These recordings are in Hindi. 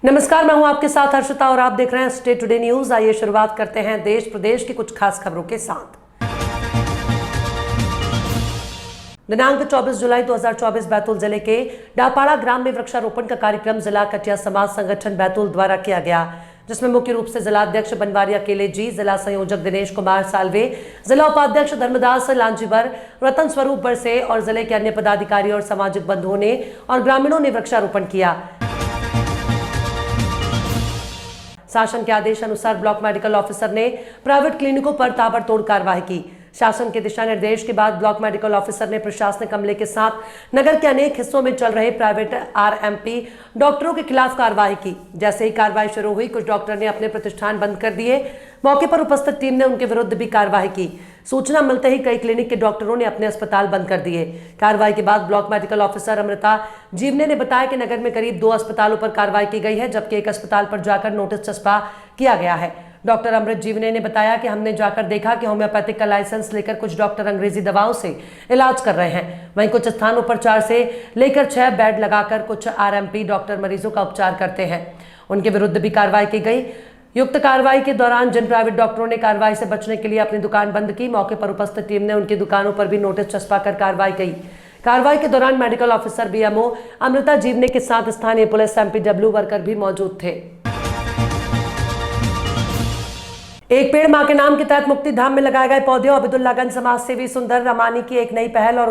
नमस्कार, मैं हूं आपके साथ हर्षिता और आप देख रहे हैं स्टेट टुडे न्यूज। आइए शुरुआत करते हैं देश प्रदेश की कुछ खास खबरों के साथ। दिनांक 24 जुलाई 2024 बैतूल जिले के डापाड़ा ग्राम में वृक्षारोपण का कार्यक्रम जिला कटिया समाज संगठन बैतूल द्वारा किया गया, जिसमें मुख्य रूप से जिला अध्यक्ष बनवारी अकेले जी, जिला संयोजक दिनेश कुमार सालवे, जिला उपाध्यक्ष धर्मदास लांजीबर, रतन स्वरूप बरसे और जिले के अन्य पदाधिकारी और सामाजिक बंधुओं ने और ग्रामीणों ने वृक्षारोपण किया। शासन के आदेश अनुसार ब्लॉक मेडिकल ऑफिसर ने प्राइवेट क्लिनिकों पर ताबड़तोड़ कार्रवाई की। शासन के दिशा निर्देश के बाद ब्लॉक मेडिकल ऑफिसर ने प्रशासनिक अमले के साथ नगर के अनेक हिस्सों में चल रहे प्राइवेट आरएमपी डॉक्टरों के खिलाफ कार्रवाई की। जैसे ही कार्रवाई शुरू हुई, कुछ डॉक्टर ने अपने प्रतिष्ठान बंद कर दिए। मौके पर उपस्थित टीम ने उनके विरुद्ध भी कार्रवाई की। सूचना मिलते ही कई क्लिनिक के डॉक्टरों ने अपने अस्पताल बंद कर दिए। कार्रवाई के बाद ब्लॉक मेडिकल ऑफिसर अमृता जीवने ने बताया कि नगर में करीब 2 अस्पतालों पर कार्रवाई की गई है, जबकि एक अस्पताल पर जाकर नोटिस चस्पा किया गया है। डॉक्टर अमृत जीवने ने बताया कि हमने जाकर देखा कि होम्योपैथिक का लाइसेंस लेकर कुछ डॉक्टर अंग्रेजी दवाओं से इलाज कर रहे हैं। वहीं कुछ स्थानों पर 4 से लेकर 6 बेड लगाकर कुछ आरएमपी डॉक्टर मरीजों का उपचार करते हैं। उनके विरुद्ध भी कार्रवाई की गई। युक्त कार्रवाई के दौरान जिन प्राइवेट डॉक्टरों ने कार्रवाई से बचने के लिए अपनी दुकान बंद की, मौके पर उपस्थित टीम ने उनकी दुकानों पर भी नोटिस चस्पा कर कार्रवाई की। कार्रवाई के दौरान मेडिकल ऑफिसर बीएमओ अमृता जीवने के साथ स्थानीय पुलिस एमपीडब्ल्यू वर्कर भी मौजूद थे। एक पेड़ मां के नाम के तहत मुक्ति धाम में लगाए गए पौधे अब्दुल्लागंज समाज सेवी सुंदर रमानी की एक नई पहल और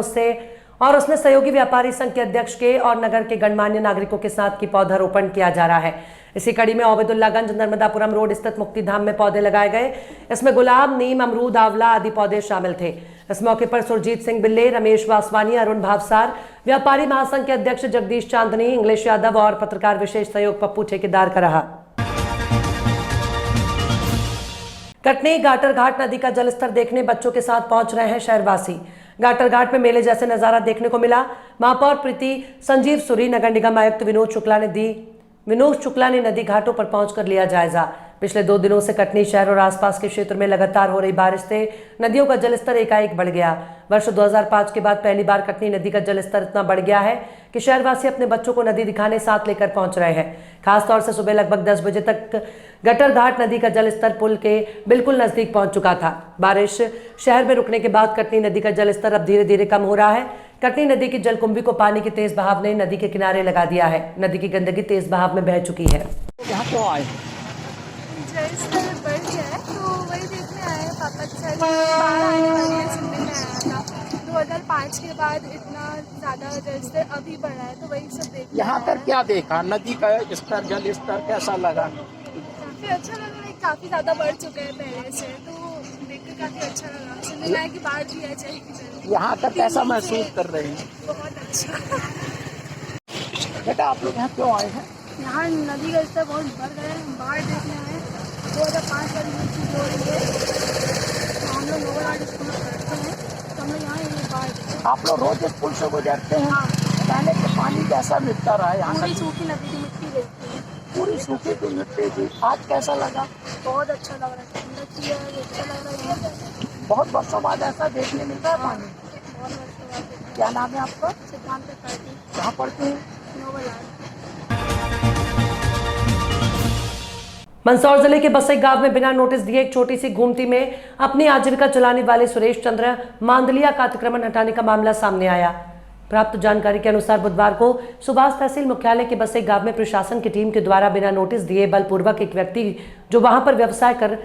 उसने सहयोगी व्यापारी संघ के अध्यक्ष के और नगर के गणमान्य नागरिकों के साथ की पौधारोपण किया जा रहा है। इसी कड़ी में ओबेदुल्लागंज नर्मदापुरम रोड स्थित मुक्ति धाम में पौधे लगाए गए। इसमें गुलाब, नीम, अमरूद, आंवला आदि पौधे शामिल थे। इस मौके पर सुरजीत सिंह बिल्ले, रमेश वासवानी, अरुण भावसार, व्यापारी महासंघ के अध्यक्ष जगदीश चांदनी, इंग्लिश यादव और पत्रकार विशेष सहयोग पप्पू ठेकेदार का रहा। कटनी गाटर घाट नदी का जलस्तर देखने बच्चों के साथ पहुंच रहे हैं शहरवासी। गाटर घाट में मेले जैसे नजारा देखने को मिला। महापौर प्रीति संजीव सूरी, नगर निगम आयुक्त विनोद शुक्ला ने नदी घाटों पर पहुंचकर लिया जायजा। पिछले 2 दिनों से कटनी शहर और आसपास के क्षेत्र में लगातार हो रही बारिश से नदियों का जलस्तर एकाएक बढ़ गया। वर्ष 2005 के बाद पहली बार कटनी नदी का जलस्तर इतना बढ़ गया है कि शहरवासी अपने बच्चों को नदी दिखाने साथ लेकर पहुंच रहे हैं। खासतौर से सुबह लगभग 10 बजे तक गटर घाट नदी का जलस्तर पुल के बिल्कुल नजदीक पहुंच चुका था। बारिश शहर में रुकने के बाद कटनी नदी का जलस्तर अब धीरे धीरे कम हो रहा है। कटनी नदी की जलकुंभी को पानी के तेज बहाव ने नदी के किनारे लगा दिया है। नदी की गंदगी तेज बहाव में बह चुकी है। यहाँ क्यों आए? जलस्तर बढ़ गया है तो वही देखने आए हैं। पापा के साथ बाढ़ आने वाली है सुनने में आया था। 2005 के बाद इतना ज़्यादा जलस्तर अभी बढ़ा है तो वही सब देखने यहाँ पर क्या देखा? नदी का स्तर, जल स्तर कैसा लगा? काफ़ी अच्छा लगा है। काफ़ी ज़्यादा बढ़ चुका है पहले से, तो देख कर काफ़ी अच्छा लगा। सुनने में आया कि बाढ़ भी आ जाएगी। यहाँ पर कैसा महसूस कर रहे हैं? बहुत अच्छा। बेटा आप लोग यहाँ क्यों आए हैं? यहाँ नदी का स्तर बहुत बढ़ गया है, हम बाढ़ देखने आए। 2005 वाली ये चीज़ हो रही है तो हम लोग नोबल आर्ट स्कूल में पढ़ते हैं, तो हम लोग यहाँ ये बाढ़ देखते हैं। आप लोग रोज इस पुल से गुजरते हैं? हाँ। पहले के पानी कैसा मिलता रहा है? यहाँ पूरी सूखी नदी की मिट्टी देखती है। पूरी सूखी की मिट्टी थी, आज कैसा लगा? बहुत अच्छा लग रहा है, ठंडक की है, अच्छा लग रहा है। बहुत वर्षों बाद ऐसा देखने मिलता है पानी। बहुत वर्षों बाद देखते हैं। क्या नाम है आपका? सिद्धांत त्रिपाठी, कहाँ पढ़ते हैं? Nobel art. मंदसौर जिले के बसई गांव में बिना नोटिस दिए एक छोटी सी घूमती में अपनी आजीविका चलाने वाले सुरेश चंद्र मांदलिया का अतिक्रमण हटाने का मामला सामने आया। प्राप्त जानकारी के अनुसार बुधवार को सुभाष तहसील मुख्यालय के बसई गांव में प्रशासन की टीम के द्वारा बिना नोटिस दिए बलपूर्वक एक व्यक्ति जो वहां पर व्यवसाय कर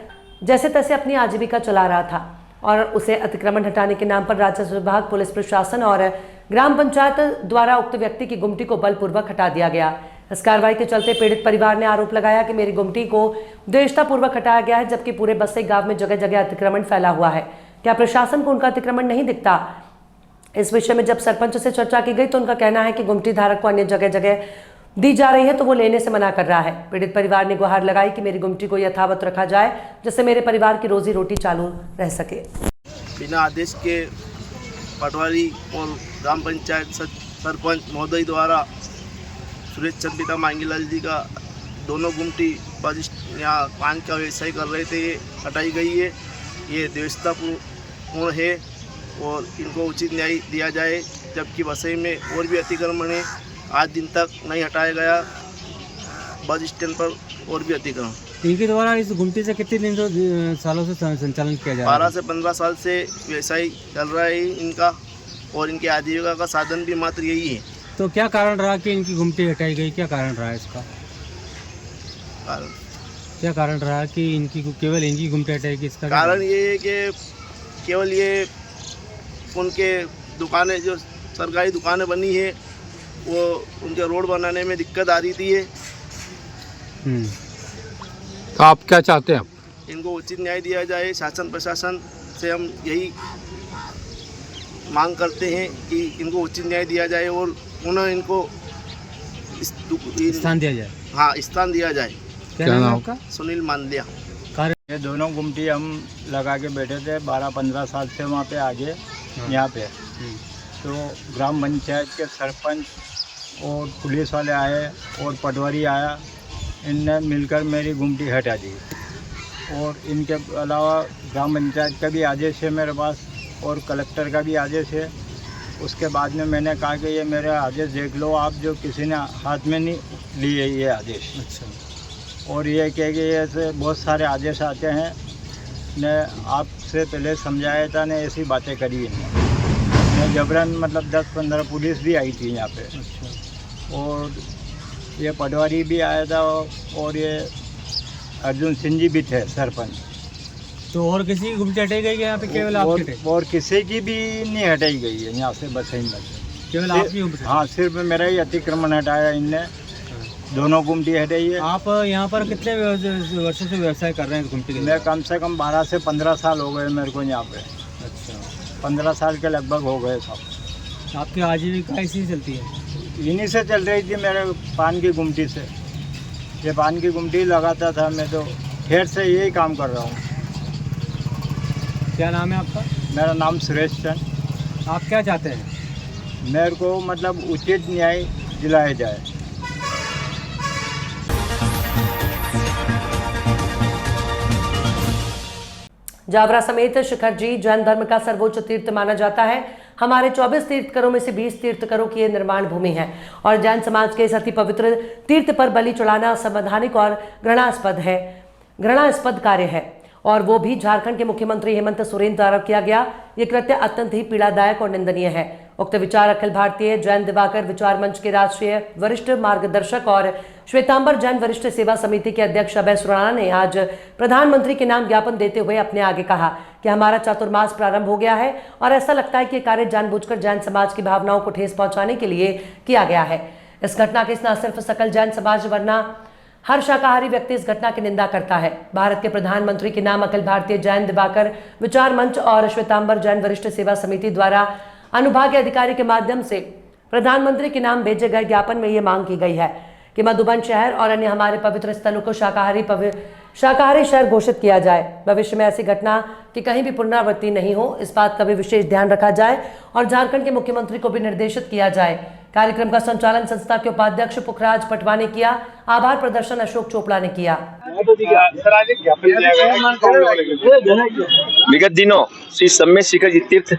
जैसे तैसे अपनी आजीविका चला रहा था और उसे अतिक्रमण हटाने के नाम पर राजस्व विभाग, पुलिस प्रशासन और ग्राम पंचायत द्वारा उक्त व्यक्ति की गुमटी को बलपूर्वक हटा दिया गया। इस कार्रवाई के चलते पीड़ित परिवार ने आरोप लगाया कि मेरी गुमटी को द्वेषतापूर्वक हटाया गया है, जबकि पूरे बसई गांव में जगह जगह अतिक्रमण फैला हुआ है। क्या प्रशासन को उनका अतिक्रमण नहीं दिखता? इस विषय में जब सरपंच से चर्चा की गई तो उनका कहना है कि गुमटी धारक को अन्य जगह जगह दी जा रही है तो वो लेने से मना कर रहा है। पीड़ित परिवार ने गुहार लगाई कि मेरी गुमटी को यथावत रखा जाए जिससे मेरे परिवार की रोजी रोटी चालू रह सके। बिना आदेश के पटवारी और ग्राम पंचायत सरपंच महोदय द्वारा सुरेश चंद्र पिता मांगीलाल जी का दोनों गुमटी यहाँ पान का व्यवसाय कर रहे थे, ये हटाई गई है। ये द्वेषतापूर्ण है और इनको उचित न्याय दिया जाए। जबकि वसई में और भी अतिक्रमण है, आज दिन तक नहीं हटाया गया। बस स्टैंड पर और भी अतिक्रमण। इनके द्वारा इस गुमटी से कितने सालों से संचालन किया जा रहा है? 12 से 15 साल से वैसा ही चल रहा है इनका, और इनके आजीविका का साधन भी मात्र यही है। तो क्या कारण रहा कि इनकी गुमटी हटाई गई? क्या कारण रहा इसका? कारण क्या कारण रहा कि इनकी केवल इनकी गुमटी हटाई गई? इसका क्या कारण ये है कि केवल ये उनके दुकानें जो सरकारी दुकानें बनी है वो उनके रोड बनाने में दिक्कत आ रही थी। तो आप क्या चाहते हैं? आप इनको उचित न्याय दिया जाए। शासन प्रशासन से हम यही मांग करते हैं कि इनको उचित न्याय दिया जाए और पुनः इनको स्थान दिया जाए। हाँ, स्थान दिया जाए। क्या नाम है आपका? सुनील मांडलिया। ये दोनों गुमटी हम लगा के बैठे थे 12-15 साल से वहाँ पे आगे यहाँ पे। तो ग्राम पंचायत के सरपंच और पुलिस वाले आए और पटवारी आया, इनने मिलकर मेरी गुमटी हटा दी। और इनके अलावा ग्राम पंचायत का भी आदेश है मेरे पास और कलेक्टर का भी आदेश है। उसके बाद में मैंने कहा कि ये मेरा आदेश देख लो आप, जो किसी ने हाथ में नहीं लिए ये आदेश। अच्छा। और ये कह के ऐसे बहुत सारे आदेश आते हैं, ने आपसे पहले समझाया था, ने ऐसी बातें करी इन्होंने जबरन, मतलब 10-15 पुलिस भी आई थी यहाँ पे। अच्छा। और ये पटवारी भी आया था और ये अर्जुन सिंह जी भी थे सरपंच। तो और किसी की गुमटी हटाई गई यहाँ पे? केवल आपकी हटाई? और किसी की भी नहीं हटाई गई है यहाँ से, बस ही केवल आपकी गुमटी? हाँ, सिर्फ मेरा ही अतिक्रमण हटाया इनने, दोनों गुमटी हटाई है। आप यहाँ पर कितने वर्षों से व्यवसाय कर रहे हैं गुमटी के? मैं कम से कम 12 से 15 साल हो गए मेरे को यहाँ पे। अच्छा। 15 साल के लगभग हो गए सब। आपकी आजीविका इसी से चलती है? इन्हीं से चल रही थी, मेरे पान की गुमटी से। ये पान की गुमटी लगाता था मैं, तो खेर से यही काम कर रहा हूँ। क्या नाम है आपका? मेरा नाम सुरेश चंद। आप क्या चाहते हैं? मेरे को मतलब उचित न्याय दिलाया जाए। जावरा समेत शिखर जी जैन धर्म का सर्वोच्च तीर्थ माना जाता है। हमारे 24 तीर्थकरों में से 20 तीर्थकरों की ये निर्माण भूमि है और जैन समाज के इस अति पवित्र तीर्थ पर बलि चढ़ाना असंवैधानिक और घृणास्पद कार्य है, और वो भी झारखंड के मुख्यमंत्री हेमंत सोरेन द्वारा किया गया। ये कृत्य अत्यंत ही पीड़ादायक और निंदनीय है। उक्त विचार अखिल भारतीय जैन दिवाकर विचार मंच के राष्ट्रीय वरिष्ठ मार्गदर्शक और श्वेतांबर जैन वरिष्ठ सेवा समिति के अध्यक्ष अभय सुराणा ने आज प्रधानमंत्री के नाम ज्ञापन देते हुए अपने आगे कहा कि हमारा चातुर्मास प्रारंभ हो गया है और ऐसा लगता है कि ये कार्य जानबूझकर जैन समाज की भावनाओं को ठेस पहुंचाने के लिए किया गया है। इस घटना के न सिर्फ सकल जैन समाज वरना हर शाकाहारी व्यक्ति इस घटना की निंदा करता है। भारत के प्रधानमंत्री के नाम अखिल भारतीय जैन दिवाकर विचार मंच और श्वेतांबर जैन वरिष्ठ सेवा समिति द्वारा अनुभागीय अधिकारी के माध्यम से प्रधानमंत्री के नाम भेजे गए ज्ञापन में ये मांग की गई है कि मधुबन शहर और अन्य हमारे पवित्र स्थलों को शाकाहारी शहर घोषित किया जाए। भविष्य में ऐसी घटना की कहीं भी पुनरावृत्ति नहीं हो, इस बात का भी विशेष ध्यान रखा जाए और झारखंड के मुख्यमंत्री को भी निर्देशित किया जाए। कार्यक्रम का संचालन संस्था के उपाध्यक्ष पुखराज पटवा ने किया। आभार प्रदर्शन अशोक चोपड़ा ने किया। विगत दिनों श्री सम्मेद शिखर जी तीर्थ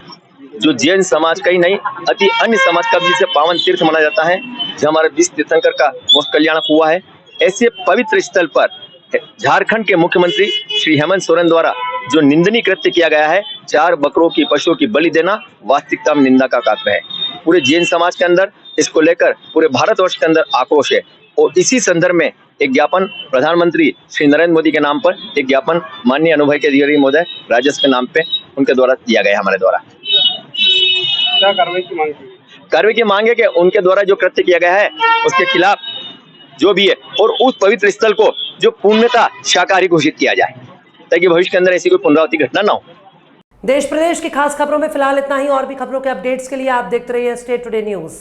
जो जैन समाज का ही नहीं अति अन्य समाज का भी से पावन तीर्थ माना जाता है, जो हमारे 20 तीर्थंकर का बहुत कल्याण हुआ है। ऐसे पवित्र स्थल पर झारखंड के मुख्यमंत्री श्री हेमंत सोरेन द्वारा जो निंदनीय कृत्य किया गया है, 4 बकरों की पशुओं की बलि देना, वास्तविकता में निंदा का कार्य है। पूरे जैन समाज के अंदर इसको लेकर पूरे भारतवर्ष के अंदर आक्रोश है और इसी संदर्भ में एक ज्ञापन प्रधानमंत्री श्री नरेंद्र मोदी के नाम पर एक ज्ञापन माननीय अनुभव के अधिकारी महोदय राजस्व के नाम पे उनके द्वारा दिया गया हमारे द्वारा। क्या कार्रवाई की मांग की? कार्रवाई की मांग है कि उनके द्वारा जो कृत्य किया गया है उसके खिलाफ जो भी है और उस पवित्र स्थल को जो पूर्णतः शाकाहारी घोषित किया जाए ताकि भविष्य के अंदर ऐसी कोई पुनरावृत्ति घटना न हो। देश प्रदेश की खास खबरों में फिलहाल इतना ही। और भी खबरों के अपडेट्स के लिए आप देखते रहिए स्टेट टुडे न्यूज।